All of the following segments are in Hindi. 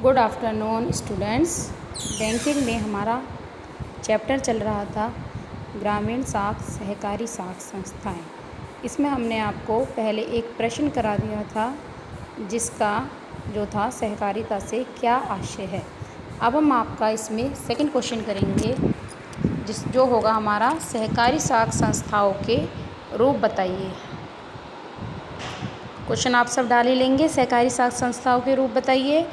Good afternoon students. बैंकिंग में हमारा चैप्टर चल रहा था ग्रामीण साख सहकारी साख संस्थाएं। इसमें हमने आपको पहले एक प्रश्न करा दिया था जिसका जो था सहकारिता से क्या आशय है। अब हम आपका इसमें सेकंड क्वेश्चन करेंगे जो होगा हमारा सहकारी साख संस्थाओं के रूप बताइए। क्वेश्चन आप सब डाल ही लेंगे, सहकारी साख संस्थाओं के रूप बताइए।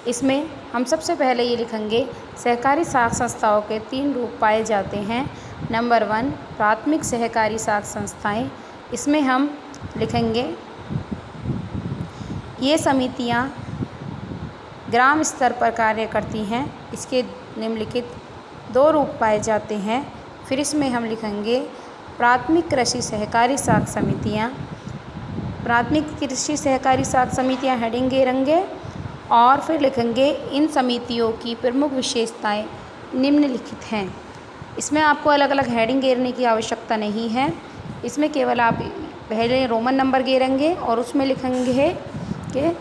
इसमें हम सबसे पहले ये लिखेंगे सहकारी साख संस्थाओं के 3 रूप पाए जाते हैं। नंबर 1 प्राथमिक सहकारी साख संस्थाएं। इसमें हम लिखेंगे ये समितियां ग्राम स्तर पर कार्य करती हैं। इसके निम्नलिखित 2 रूप पाए जाते हैं। फिर इसमें हम लिखेंगे प्राथमिक कृषि सहकारी साख समितियां। प्राथमिक कृषि सहकारी साख समितियां हेडिंग घेरेंगे और फिर लिखेंगे इन समितियों की प्रमुख विशेषताएं निम्नलिखित हैं। इसमें आपको अलग अलग हेडिंग घेरने की आवश्यकता नहीं है। इसमें केवल आप पहले रोमन नंबर घेरेंगे और उसमें लिखेंगे कि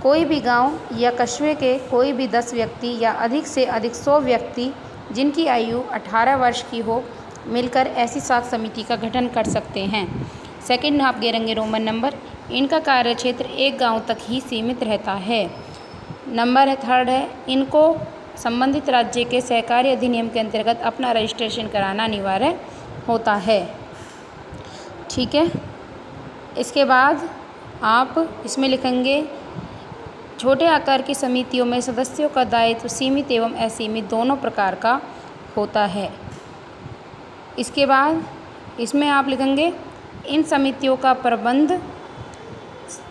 कोई भी गांव या कस्बे के कोई भी 10 व्यक्ति या अधिक से अधिक 100 व्यक्ति जिनकी आयु 18 वर्ष की हो मिलकर ऐसी साख समिति का गठन कर सकते हैं। सेकंड आप घेरेंगे रोमन नंबर, इनका कार्य क्षेत्र एक गांव तक ही सीमित रहता है। नंबर थर्ड है इनको संबंधित राज्य के सहकारी अधिनियम के अंतर्गत अपना रजिस्ट्रेशन कराना अनिवार्य होता है। ठीक है, इसके बाद आप इसमें लिखेंगे छोटे आकार की समितियों में सदस्यों का दायित्व सीमित एवं असीमित दोनों प्रकार का होता है। इसके बाद इसमें आप लिखेंगे इन समितियों का प्रबंध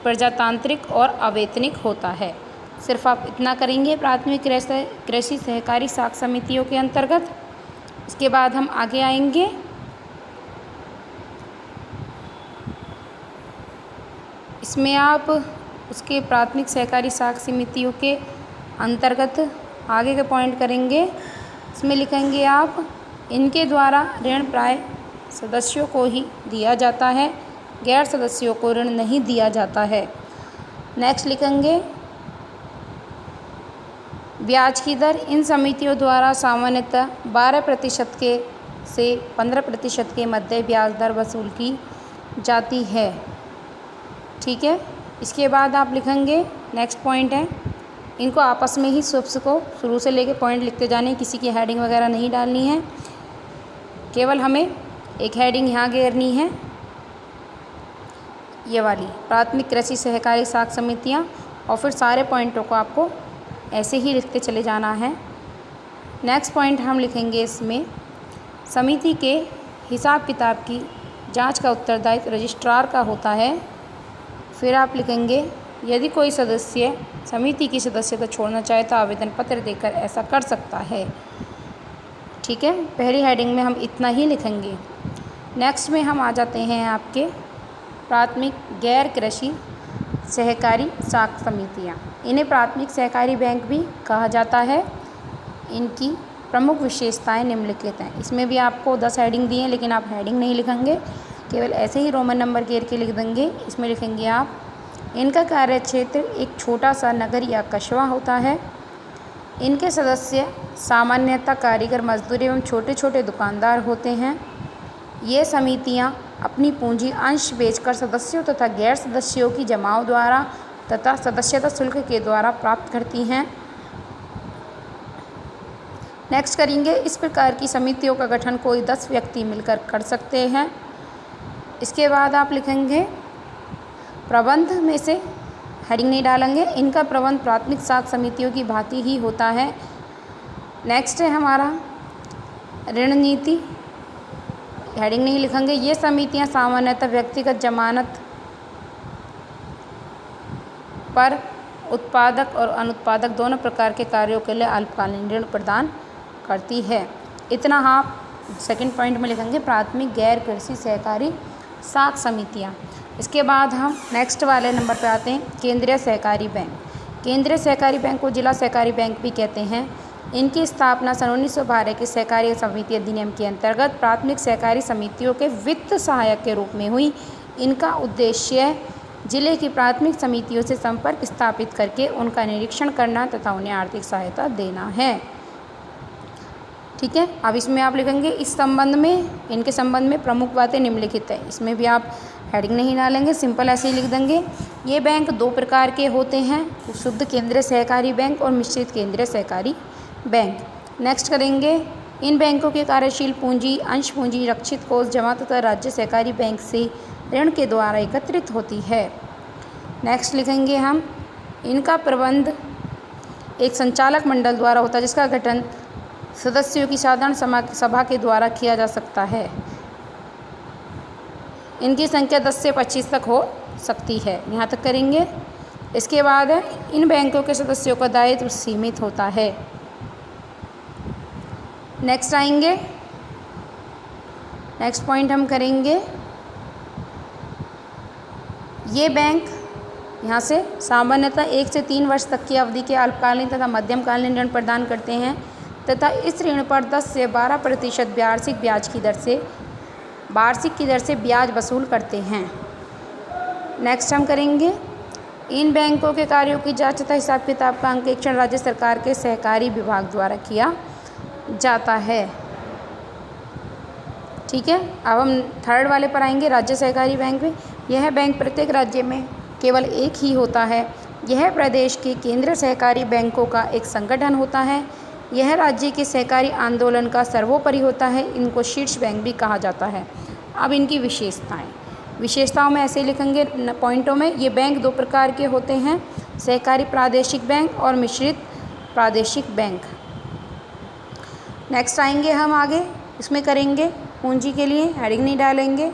प्रजातांत्रिक और अवैतनिक होता है। सिर्फ आप इतना करेंगे प्राथमिक कृषि सहकारी साख समितियों के अंतर्गत। इसके बाद हम आगे आएंगे इसमें आप उसके प्राथमिक सहकारी साख समितियों के अंतर्गत आगे के पॉइंट करेंगे। इसमें लिखेंगे आप इनके द्वारा ऋण प्राय सदस्यों को ही दिया जाता है, गैर सदस्यों को ऋण नहीं दिया जाता है। नेक्स्ट लिखेंगे ब्याज की दर इन समितियों द्वारा सामान्यतः 12% के से 15% के मध्य ब्याज दर वसूल की जाती है। ठीक है, इसके बाद आप लिखेंगे नेक्स्ट पॉइंट है इनको आपस में ही सबसे को शुरू से लेके पॉइंट लिखते जाने, किसी की हेडिंग वगैरह नहीं डालनी है। केवल हमें एक हेडिंग यहाँ घेरनी है, ये वाली प्राथमिक कृषि सहकारी साख समितियाँ, और फिर सारे पॉइंटों को आपको ऐसे ही लिखते चले जाना है। नेक्स्ट पॉइंट हम लिखेंगे इसमें समिति के हिसाब किताब की जांच का उत्तरदायित्व रजिस्ट्रार का होता है। फिर आप लिखेंगे यदि कोई सदस्य समिति की सदस्यता छोड़ना चाहे तो आवेदन पत्र देकर ऐसा कर सकता है। ठीक है, पहली हेडिंग में हम इतना ही लिखेंगे। नेक्स्ट में हम आ जाते हैं आपके प्राथमिक गैर कृषि सहकारी साख समितियाँ। इन्हें प्राथमिक सहकारी बैंक भी कहा जाता है। इनकी प्रमुख विशेषताएं निम्नलिखित हैं। इसमें भी आपको 10 हेडिंग दी हैं, लेकिन आप हेडिंग नहीं लिखेंगे, केवल ऐसे ही रोमन नंबर घेर के लिख देंगे। इसमें लिखेंगे आप इनका कार्य क्षेत्र एक छोटा सा नगर या कस्बा होता है। इनके सदस्य सामान्यतः कारीगर, मजदूर एवं छोटे छोटे दुकानदार होते हैं। ये समितियां अपनी पूंजी अंश बेचकर सदस्यों तथा गैर सदस्यों की जमाओं द्वारा तथा सदस्यता शुल्क के द्वारा प्राप्त करती हैं। नेक्स्ट करेंगे इस प्रकार की समितियों का गठन कोई 10 व्यक्ति मिलकर कर सकते हैं। इसके बाद आप लिखेंगे प्रबंध में से हेडिंग नहीं डालेंगे, इनका प्रबंध प्राथमिक साख समितियों की भांति ही होता है। नेक्स्ट है हमारा ऋण नीति, हेडिंग नहीं लिखेंगे। ये समितियां सामान्यतः व्यक्तिगत जमानत पर उत्पादक और अनुत्पादक दोनों प्रकार के कार्यों के लिए अल्पकालीन ऋण प्रदान करती है। इतना आप सेकंड पॉइंट में लिखेंगे प्राथमिक गैर कृषि सहकारी साख समितियाँ। इसके बाद हम नेक्स्ट वाले नंबर पे आते हैं केंद्रीय सहकारी बैंक। केंद्रीय सहकारी बैंक को जिला सहकारी बैंक भी कहते हैं। इनकी स्थापना सन 1912 के सहकारी समिति अधिनियम के अंतर्गत प्राथमिक सहकारी समितियों के वित्त सहायक के रूप में हुई। इनका उद्देश्य जिले की प्राथमिक समितियों से संपर्क स्थापित करके उनका निरीक्षण करना तथा उन्हें आर्थिक सहायता देना है। ठीक है, अब इसमें आप लिखेंगे इस संबंध में, इनके संबंध में प्रमुख बातें निम्नलिखित है। इसमें भी आप हेडिंग नहीं डालेंगे, सिंपल ऐसे ही लिख देंगे। ये बैंक दो प्रकार के होते हैं, शुद्ध केंद्रीय सहकारी बैंक और मिश्रित केंद्रीय सहकारी बैंक। नेक्स्ट करेंगे, इन बैंकों के कार्यशील पूंजी, अंश पूंजी, रक्षित कोष जमा तथा राज्य सहकारी बैंक से ऋण के द्वारा एकत्रित होती है। नेक्स्ट लिखेंगे हम, इनका प्रबंध एक संचालक मंडल द्वारा होता है जिसका गठन सदस्यों की साधारण सभा के द्वारा किया जा सकता है। इनकी संख्या 10 से 25 तक हो सकती है, यहाँ तक करेंगे। इसके बाद है, इन बैंकों के सदस्यों का दायित्व सीमित होता है। नेक्स्ट आएंगे, नेक्स्ट पॉइंट हम करेंगे, ये बैंक यहाँ से सामान्यतः 1 से 3 वर्ष तक की अवधि के अल्पकालीन तथा मध्यमकालीन ऋण प्रदान करते हैं तथा इस ऋण पर 10 से 12% वार्षिक की दर से ब्याज वसूल करते हैं। नेक्स्ट हम करेंगे, इन बैंकों के कार्यों की जांच तथा हिसाब किताब का अंकेक्षण राज्य सरकार के सहकारी विभाग द्वारा किया जाता है। ठीक है, अब हम थर्ड वाले पर आएंगे, राज्य सहकारी बैंक में। यह बैंक प्रत्येक राज्य में केवल एक ही होता है। यह प्रदेश के केंद्रीय सहकारी बैंकों का एक संगठन होता है। यह राज्य के सहकारी आंदोलन का सर्वोपरि होता है। इनको शीर्ष बैंक भी कहा जाता है। अब इनकी विशेषताओं में ऐसे लिखेंगे पॉइंटों में, ये बैंक दो प्रकार के होते हैं, सहकारी प्रादेशिक बैंक और मिश्रित प्रादेशिक बैंक। नेक्स्ट आएंगे हम आगे, इसमें करेंगे पूंजी के लिए हेडिंग नहीं डालेंगे।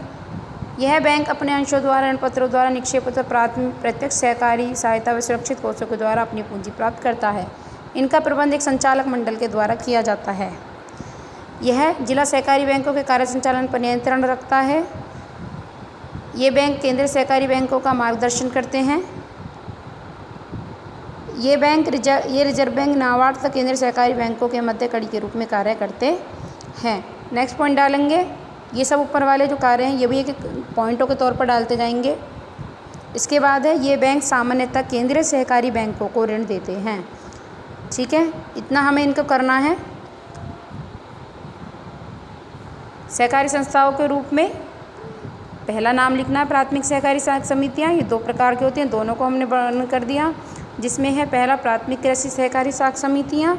यह बैंक अपने अंशों द्वारा, ऋण पत्रों द्वारा, निक्षेप तथा प्रत्यक्ष सहकारी सहायता व सुरक्षित कोषों के द्वारा अपनी पूंजी प्राप्त करता है। इनका प्रबंध एक संचालक मंडल के द्वारा किया जाता है। यह जिला सहकारी बैंकों के कार्य संचालन पर नियंत्रण रखता है। ये बैंक केंद्रीय सहकारी बैंकों का मार्गदर्शन करते हैं। ये रिजर्व बैंक, नाबार्ड तथा केंद्रीय सहकारी बैंकों के मध्य कड़ी के रूप में कार्य करते हैं। नेक्स्ट पॉइंट डालेंगे, ये सब ऊपर वाले जो कार्य हैं ये भी एक पॉइंटों के तौर पर डालते जाएंगे। इसके बाद है, ये बैंक सामान्यतः केंद्रीय सहकारी बैंकों को ऋण देते हैं। ठीक है, इतना हमें इनको करना है। सहकारी संस्थाओं के रूप में पहला नाम लिखना है, प्राथमिक सहकारी समितियाँ। ये दो प्रकार की होती हैं, दोनों को हमने वर्णन कर दिया। जिसमें है पहला प्राथमिक कृषि सहकारी साख समितियाँ,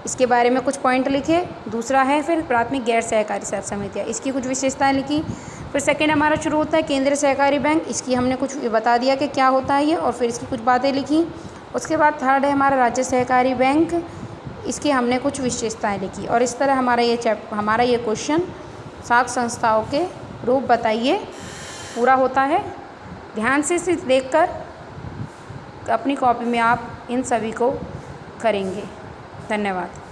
इसके बारे में कुछ पॉइंट लिखे। दूसरा है फिर प्राथमिक गैर सहकारी साख समितियाँ, इसकी कुछ विशेषताएं लिखी। फिर सेकेंड हमारा शुरू होता है केंद्रीय सहकारी बैंक, इसकी हमने कुछ बता दिया कि क्या होता है ये, और फिर इसकी कुछ बातें लिखी। उसके बाद थर्ड है हमारा राज्य सहकारी बैंक, इसकी हमने कुछ विशेषताएं लिखी। और इस तरह हमारा ये क्वेश्चन साख संस्थाओं के रूप बताइए पूरा होता है। ध्यान से इसे देखकर अपनी कॉपी में आप इन सभी को करेंगे। धन्यवाद।